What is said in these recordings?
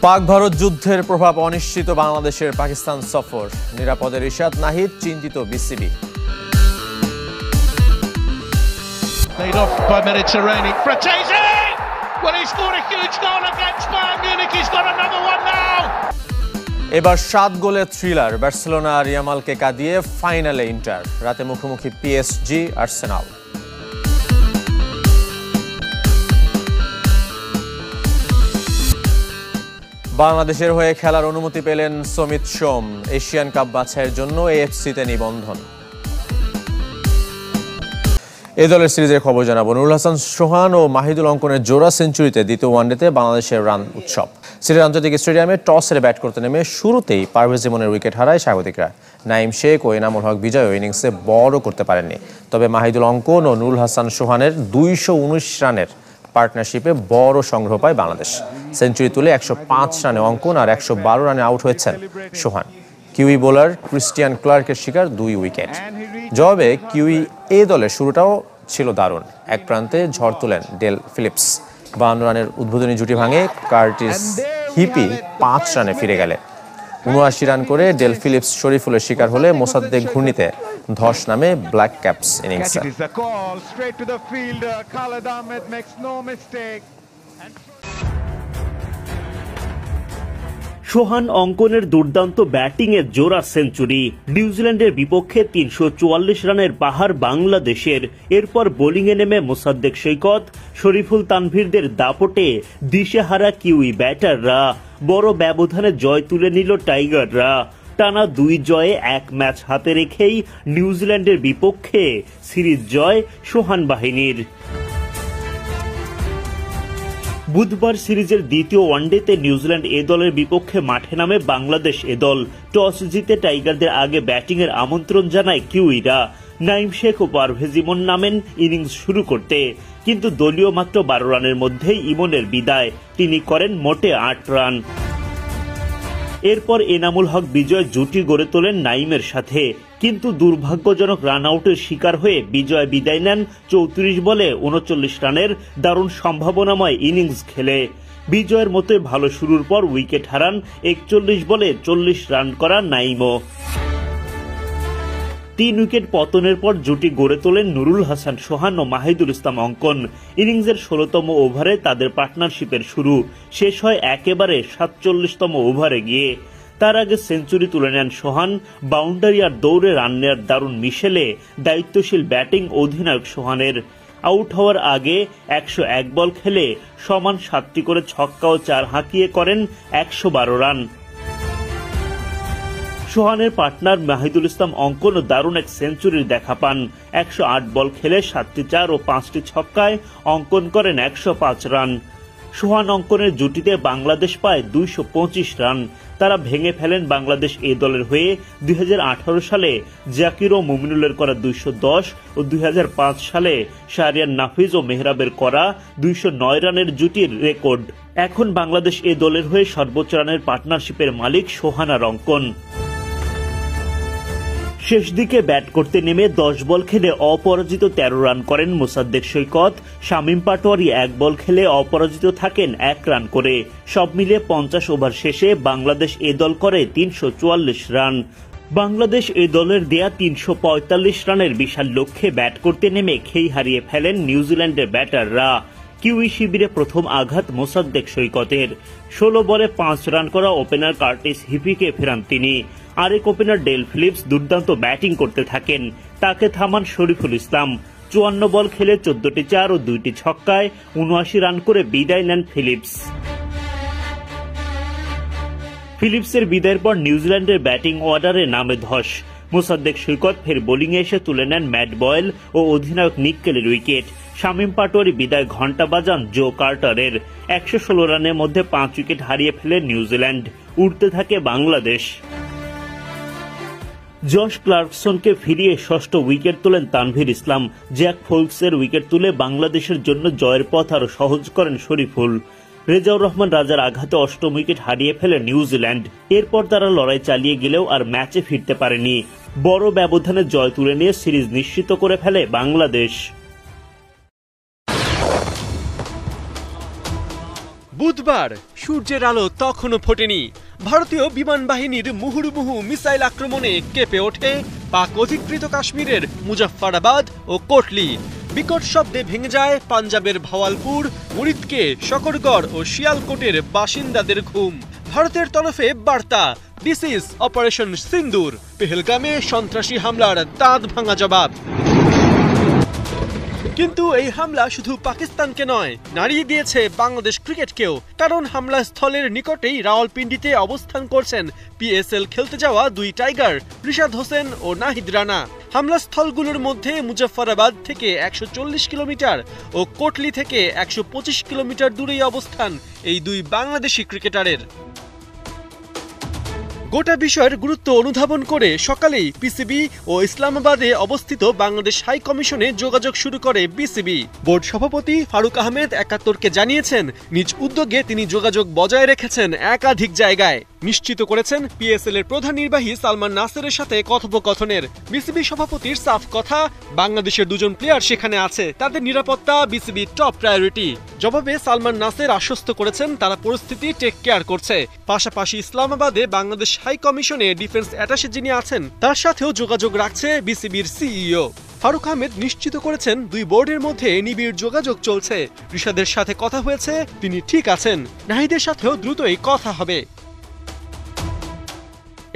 পাক ভারত যুদ্ধের প্রভাব অনিশ্চিত বাংলাদেশের পাকিস্তান সফর, নিরাপদে রিশাদ নাহিদ, চিন্তিত বিসিবি। এবার 7 গোলের থ্রিলার, বার্সেলোনা আর ইয়ামালকে কাঁদিয়ে ফাইনালে ইন্টার, রাতে মুখোমুখি পিএসজি আর্সেনাল। বাংলাদেশের হয়ে খেলার অনুমতি পেলেন সমিত সোম, এশিয়ান কাপ বাছাইয়ের জন্য এএফসিতে নিবন্ধন। এই দলের সিরিজের খবর জানাবো। নুরুল হাসান সোহান ও মাহিদুল অঙ্কনের জোড়া সেঞ্চুরিতে দ্বিতীয় ওয়ানডেতে বাংলাদেশের রান উৎসব। সিলেট আন্তর্জাতিক স্টেডিয়ামে টস হেরে ব্যাট করতে নেমে শুরুতেই পারভেজ ইমনের উইকেট হারায় স্বাগতিকরা। নাঈম শেখ ও এনামুল হক বিজয় ইনিংসে বড় করতে পারেননি, তবে মাহিদুল অঙ্কন ও নুরুল হাসান সোহানের 219 রানের পার্টনারশিপে বড় সংগ্রহ পায় বাংলাদেশ। সেঞ্চুরি তুলে 105 রানে অঙ্কন আর 112 রানে আউট হয়েছেন সোহান। কিউই বোলার ক্রিস্টিয়ান ক্লার্কের শিকার 2 উইকেট। জবাবে কিউই এ দলের শুরুটাও ছিল দারুণ। এক প্রান্তে ঝড় তোলেন ডেল ফিলিপস, 52 রানের উদ্বোধনী জুটি ভাঙে কার্টিস হিপি 5 রানে ফিরে গেলে। 79 রান করে ডেল ফিলিপস শরীফুলের শিকার হলে মোসাদ্দেক ঘূর্ণিতে ধস নামে ব্ল্যাক ক্যাপস ইনিংসে। সোহান অঙ্কনের দুর্দান্ত ব্যাটিংয়ে জোড়া সেঞ্চুরি, নিউজিল্যান্ডের বিপক্ষে 344 রানের পাহাড় বাংলাদেশের। এরপর বোলিংয়ে নেমে মোসাদ্দেক সৈকত, শরীফুল তানভীরদের দাপটে দিশেহারা কিউই ব্যাটাররা। বড় ব্যবধানে জয় তুলে নিল টাইগাররা। টানা 2 জয়ে 1 ম্যাচ হাতে রেখেই নিউজিল্যান্ডের বিপক্ষে সিরিজ জয় সোহান বাহিনীর। বুধবার সিরিজের দ্বিতীয় ওয়ানডেতে নিউজিল্যান্ড এ দলের বিপক্ষে মাঠে নামে বাংলাদেশ এ দল। টস জিতে টাইগারদের আগে ব্যাটিংয়ের আমন্ত্রণ জানায় কিউইরা। নাঈম শেখ ও পারভেজ ইমন নামেন ইনিংস শুরু করতে, কিন্তু দলীয় মাত্র 12 রানের মধ্যেই ইমনের বিদায়। তিনি করেন মোটে 8 রান। এরপর এনামুল হক বিজয় জুটি গড়ে তোলেন নাঈমের সাথে, কিন্তু দুর্ভাগ্যজনক রান আউটের শিকার হয়ে বিজয় বিদায় নেন 34 বলে 39 রানের দারুণ সম্ভাবনাময় ইনিংস খেলে। বিজয়ের মতোই ভালো শুরুর পর উইকেট হারান 41 বলে 40 রান করা নাঈমও। 3 উইকেট পতনের পর জুটি গড়ে তোলেন নুরুল হাসান সোহান ও মাহিদুল ইসলাম অঙ্কন। ইনিংসের 16তম ওভারে তাদের পার্টনারশিপের শুরু, শেষ হয় একেবারে 47তম ওভারে গিয়ে। তার আগে সেঞ্চুরি তুলে নেন সোহান। বাউন্ডারি আর দৌড়ে রান নেয়ার দারুণ মিশেলে দায়িত্বশীল ব্যাটিং অধিনায়ক সোহানের। আউট হওয়ার আগে 101 বল খেলে সমান 7টি করে ছক্কা ও 4 হাঁকিয়ে করেন 112 রান। সোহানের পার্টনার মাহিদুল ইসলাম অঙ্কন দারুণ এক সেঞ্চুরির দেখা পান। 108 বল খেলে 7টি 4 ও 5টি ছক্কায় অঙ্কন করেন 105 রান। সোহান অঙ্কনের জুটিতে বাংলাদেশ পায় 225 রান। তারা ভেঙে ফেলেন বাংলাদেশ এ দলের হয়ে 2018 সালে জাকির ও মুমিনুলের করা 210 ও 2005 সালে শাহরিয়ার নাফিজ ও মেহরাবের করা 209 রানের জুটির রেকর্ড। এখন বাংলাদেশ এ দলের হয়ে সর্বোচ্চ রানের পার্টনারশিপের মালিক সোহান আর অঙ্কন। শেষ দিকে ব্যাট করতে নেমে 10 বল খেলে অপরাজিত 13 রান করেন মোসাদ্দেক সৈকত। শামীম পাটোয়ারি 1 বল খেলে অপরাজিত থাকেন 1 রান করে। সব মিলিয়ে 50 ওভার শেষে বাংলাদেশ এ দল করে 344 রান। বাংলাদেশ এ দলের দেয়া 345 রানের বিশাল লক্ষ্যে ব্যাট করতে নেমে খেই হারিয়ে ফেলেন নিউজিল্যান্ডের ব্যাটাররা। কিউই শিবিরে প্রথম আঘাত মোসাদ্দেক সৈকতের। 16 বলে 5 রান করা ওপেনার কার্টিস হিপিকে ফেরান তিনি। আরেক ওপেনার ডেল ফিলিপস দুর্দান্ত ব্যাটিং করতে থাকেন, তাকে থামান শরীফুল ইসলাম। 54 বল খেলে 14টি 4 ও 2টি ছক্কায় 79 রান করে বিদায় নেন ফিলিপস। ফিলিপসের বিদায়ের পর নিউজিল্যান্ডের ব্যাটিং অর্ডারে নামে ধস। মোসাদ্দেক সৈকত ফের বোলিংয়ে এসে তুলে নেন ম্যাট বয়েল ও অধিনায়ক নিক কেলির উইকেট। শামীম পাটোয়ারি বিদায় ঘণ্টা বাজান জো কার্টারের। 116 রানের মধ্যে 5 উইকেট হারিয়ে ফেলে নিউজিল্যান্ড। উঠতে থাকে বাংলাদেশ। জশ ক্লার্কসনকে ফিরিয়ে 6ষ্ঠ উইকেট তোলেন তানভীর ইসলাম। জ্যাক ফোলসের উইকেট তুলে বাংলাদেশের জন্য জয়ের পথ আরো সহজ করেন শরীফুল। রেজাউর রহমান রাজার আঘাতে 8ম উইকেট হারিয়ে ফেলে নিউজিল্যান্ড। এরপর তারা লড়াই চালিয়ে গেলেও আর ম্যাচে ফিরতে পারেনি। বড় ব্যবধানে জয় তুলে নিয়ে সিরিজ নিশ্চিত করে ফেলে বাংলাদেশ। বুধবার সূর্যের আলো তখনও ফোটেনি, ভারতীয় বিমান বাহিনীর মুহুর্মুহু মিসাইল আক্রমণে কেঁপে ওঠে পাক অধিকৃত কাশ্মীরের মুজাফফরাবাদ ও কোটলি। বিকট শব্দে ভেঙে যায় পাঞ্জাবের ভাওয়ালপুর, মুরিদকে, शकरगढ़ ও শিয়ালকোটের বাসিন্দাদের ঘুম। ভারতের তরফে বার্তা, দিস ইজ অপারেশন সিন্দুর। পেহেলগামে সন্ত্রাসী হামলার দাঁত ভাঙা জবাব। কিন্তু এই হামলা শুধু পাকিস্তানকে নয়, নাড়িয়ে দিয়েছে বাংলাদেশ ক্রিকেটকেও। কারণ হামলা স্থলের নিকটেই রাওয়ালপিন্ডিতে অবস্থান করছেন পিএসএল খেলতে যাওয়া দুই টাইগার রিশাদ হোসেন ও নাহিদ রানা। হামলা স্থলগুলোর মধ্যে মুজাফফরাবাদ থেকে 140 কিলোমিটার ও কোটলি থেকে 125 কিলোমিটার দূরেই অবস্থান এই দুই বাংলাদেশি ক্রিকেটারের। গোটা বিষয়ের গুরুত্ব অনুধাবন করে সকালেই পিসিবি ও ইসলামাবাদে অবস্থিত বাংলাদেশ হাই কমিশনে যোগাযোগ শুরু করে বিসিবি। বোর্ড সভাপতি ফারুক আহমেদ ৭১কে জানিয়েছেন, নিজ উদ্যোগে তিনি যোগাযোগ বজায় রেখেছেন একাধিক জায়গায়। নিশ্চিত করেছেন পিএসএল এর প্রধান নির্বাহী সালমান নাসেরের সাথে কথোপকথনের। বিসিবি সভাপতির সাফ কথা, বাংলাদেশের দুজন প্লেয়ার সেখানে আছে, তাদের নিরাপত্তা বিসিবির টপ প্রায়োরিটি। জবাবে সালমান নাসের আশ্বস্ত করেছেন তারা পরিস্থিতি টেক কেয়ার করছে। পাশাপাশি ইসলামাবাদে বাংলাদেশ হাই কমিশনে ডিফেন্স অ্যাটাশে যিনি আছেন তার সাথেও যোগাযোগ রাখছে বিসিবির সিইও। ফারুক আহমেদ নিশ্চিত করেছেন দুই বোর্ডের মধ্যে নিবিড় যোগাযোগ চলছে। রিশাদের সাথে কথা হয়েছে, তিনি ঠিক আছেন। নাহিদের সাথেও দ্রুতই কথা হবে।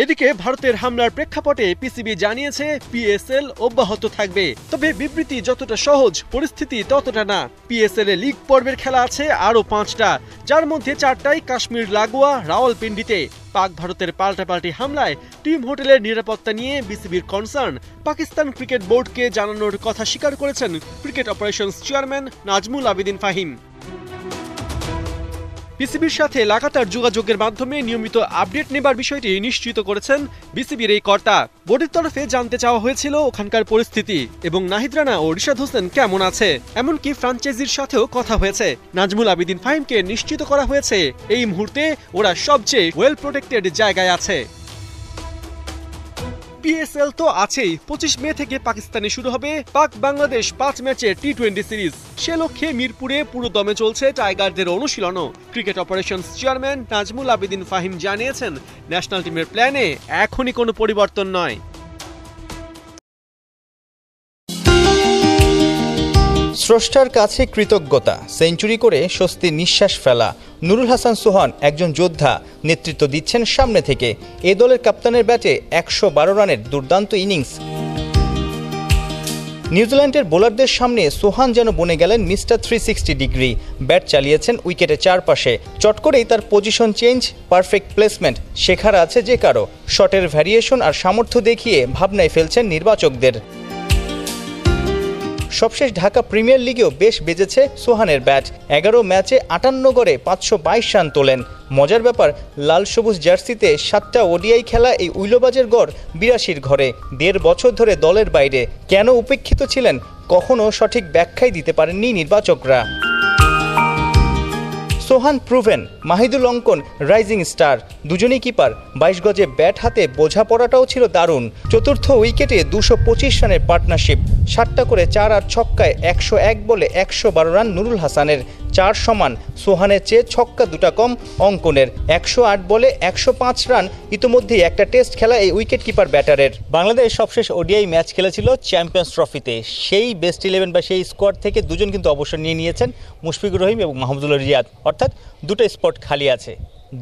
এদিকে ভারতের হামলার প্রেক্ষাপটে পিসিবি জানিয়েছে পিএসএল অব্যাহত থাকবে, তবে বিবৃতি যতটা সহজ পরিস্থিতি ততটা না। পিএসএল এ লিগ পর্বের খেলা আছে আরও 5টা, যার মধ্যে 4টাই কাশ্মীর লাগোয়া রাওয়ালপিন্ডিতে। পাক ভারতের পাল্টাপাল্টি হামলায় টিম হোটেলের নিরাপত্তা নিয়ে বিসিবির কনসার্ন পাকিস্তান ক্রিকেট বোর্ডকে জানানোর কথা স্বীকার করেছেন cricket operations chairman Nazmul Abedin Fahim. পিসিবির সাথে লাগাতার যোগাযোগের মাধ্যমে নিয়মিত আপডেট নেবার বিষয়টি নিশ্চিত করেছেন বিসিবির এই কর্তা। বোর্ডের তরফে জানতে চাওয়া হয়েছিল ওখানকার পরিস্থিতি এবং নাহিদ রানা ও রিশাদ হোসেন কেমন আছে। এমনকি ফ্র্যাঞ্চাইজির সাথেও কথা হয়েছে। নাজমুল আবেদিন ফাহিমকে নিশ্চিত করা হয়েছে এই মুহূর্তে ওরা সবচেয়ে ওয়েল প্রোটেক্টেড জায়গায় আছে। পিএসএল তো আছেই, 25 মে থেকে পাকিস্তানে শুরু হবে পাক বাংলাদেশ 5 ম্যাচের টি20 সিরিজ। সে লক্ষ্যে মিরপুরে পুরো দমে চলছে টাইগারদের অনুশীলনও। Cricket operations chairman Nazmul Abedin Fahim জানিয়েছেন, ন্যাশনাল টিমের প্ল্যানে এখনই কোনো পরিবর্তন নয়। স্রষ্টার কাছে কৃতজ্ঞতা, সেঞ্চুরি করে স্বস্তির নিঃশ্বাস ফেলা। নুরুল হাসান সোহান একজন যোদ্ধা, নেতৃত্ব দিচ্ছেন সামনে থেকে। এ দলের কাপ্তানের ব্যাটে 112 রানের দুর্দান্ত ইনিংস। নিউজিল্যান্ডের বোলারদের সামনে সোহান যেন বনে গেলেন মিস্টার 360 ডিগ্রি। ব্যাট চালিয়েছেন উইকেটের চারপাশে, চট করেই তার পজিশন চেঞ্জ, পারফেক্ট প্লেসমেন্ট শেখার আছে যে কারো। শটের ভ্যারিয়েশন আর সামর্থ্য দেখিয়ে ভাবনায় ফেলছেন নির্বাচকদের। সবশেষ ঢাকা প্রিমিয়ার লিগেও বেশ বেজেছে সোহানের ব্যাট। 11 ম্যাচে 58 গড়ে 522 রান তোলেন। মজার ব্যাপার, লাল সবুজ জার্সিতে 7টা ওডিআই খেলা এই উইলোবাজের গড় 82 ঘরে। 1.5 বছর ধরে দলের বাইরে, কেন উপেক্ষিত ছিলেন কখনো সঠিক ব্যাখ্যাই দিতে পারেননি নির্বাচকরা। সোহান প্রুভেন, মাহিদুল অঙ্কন রাইজিং স্টার, দুজনেই কিপার। 22 গজে ব্যাট হাতে বোঝাপড়াটাও ছিল দারুণ। চতুর্থ উইকেটে 225 রানের পার্টনারশিপ, 7টা করে 4 আর ছক্কায় 101 বলে 112 রান নুরুল হাসানের। 4 সমান, সোহানের চেয়ে ছক্কা 2টা কম অঙ্কনের। 108 বলে 105 রান ইতিমধ্যেই একটা টেস্ট খেলা এই উইকেট কিপার ব্যাটারের। বাংলাদেশ সবশেষ ওডিআই ম্যাচ খেলেছিল চ্যাম্পিয়ন্স ট্রফিতে। সেই বেস্ট 11 বা সেই স্কোয়াড থেকে দুজন কিন্তু অবসর নিয়ে নিয়েছেন, মুশফিকুর রহিম এবং মাহমুদুল্লাহ রিয়াদ। অর্থাৎ 2টা স্পট খালি আছে।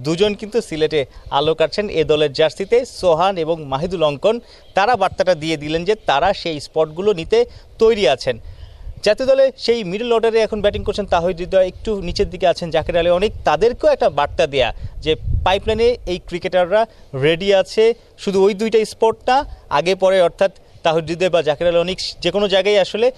দুজন কিন্তু সিলেটে আলো কাটছেন এ দলের জার্সিতে। সোহান এবং মাহিদুল অঙ্কন তারা বার্তাটা দিয়ে দিলেন যে তারা সেই স্পটগুলো নিতে তৈরি আছেন। জাতীয় দলে সেই মিডল অর্ডারে এখন ব্যাটিং করছেন তাহিদ হৃদয়, একটু নিচের দিকে আছেন জাকের আলী অনেক। তাদেরকেও একটা বার্তা দেয়া যে পাইপলাইনে এই ক্রিকেটাররা রেডি আছে। শুধু ওই 2টা স্পট না, আগে পরে অর্থাৎ তাহিদ হৃদয় বা জাকের আলী অনেক যে কোনো জায়গায় আসলে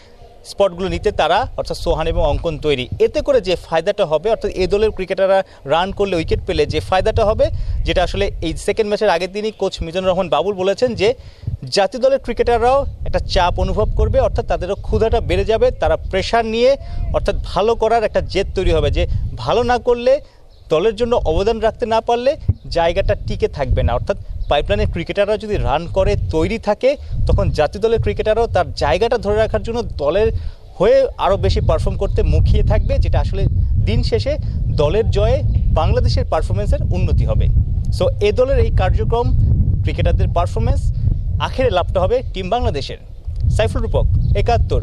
স্পটগুলো নিতে তারা অর্থাৎ সোহান এবং অঙ্কন তৈরি। এতে করে যে ফায়দাটা হবে, অর্থাৎ এই দলের ক্রিকেটাররা রান করলে উইকেট পেলে যে ফায়দাটা হবে, যেটা আসলে এই সেকেন্ড ম্যাচের আগের দিনই কোচ মিজানুর রহমান বাবুল বলেছেন যে জাতীয় দলের ক্রিকেটাররাও একটা চাপ অনুভব করবে, অর্থাৎ তাদেরও ক্ষুধাটা বেড়ে যাবে। তারা প্রেশার নিয়ে অর্থাৎ ভালো করার একটা জেদ তৈরি হবে, যে ভালো না করলে দলের জন্য অবদান রাখতে না পারলে জায়গাটা টিকে থাকবে না। অর্থাৎ পাইপলাইনের ক্রিকেটাররা যদি রান করে তৈরি থাকে, তখন জাতীয় দলের ক্রিকেটাররাও তার জায়গাটা ধরে রাখার জন্য দলের হয়ে আরও বেশি পারফর্ম করতে মুখিয়ে থাকবে, যেটা আসলে দিন শেষে দলের জয়ে বাংলাদেশের পারফরমেন্সের উন্নতি হবে। সো এ দলের এই কার্যক্রম, ক্রিকেটারদের পারফরমেন্স, আখেরে লাভটা হবে টিম বাংলাদেশের। সাইফুল রূপক, ৭১।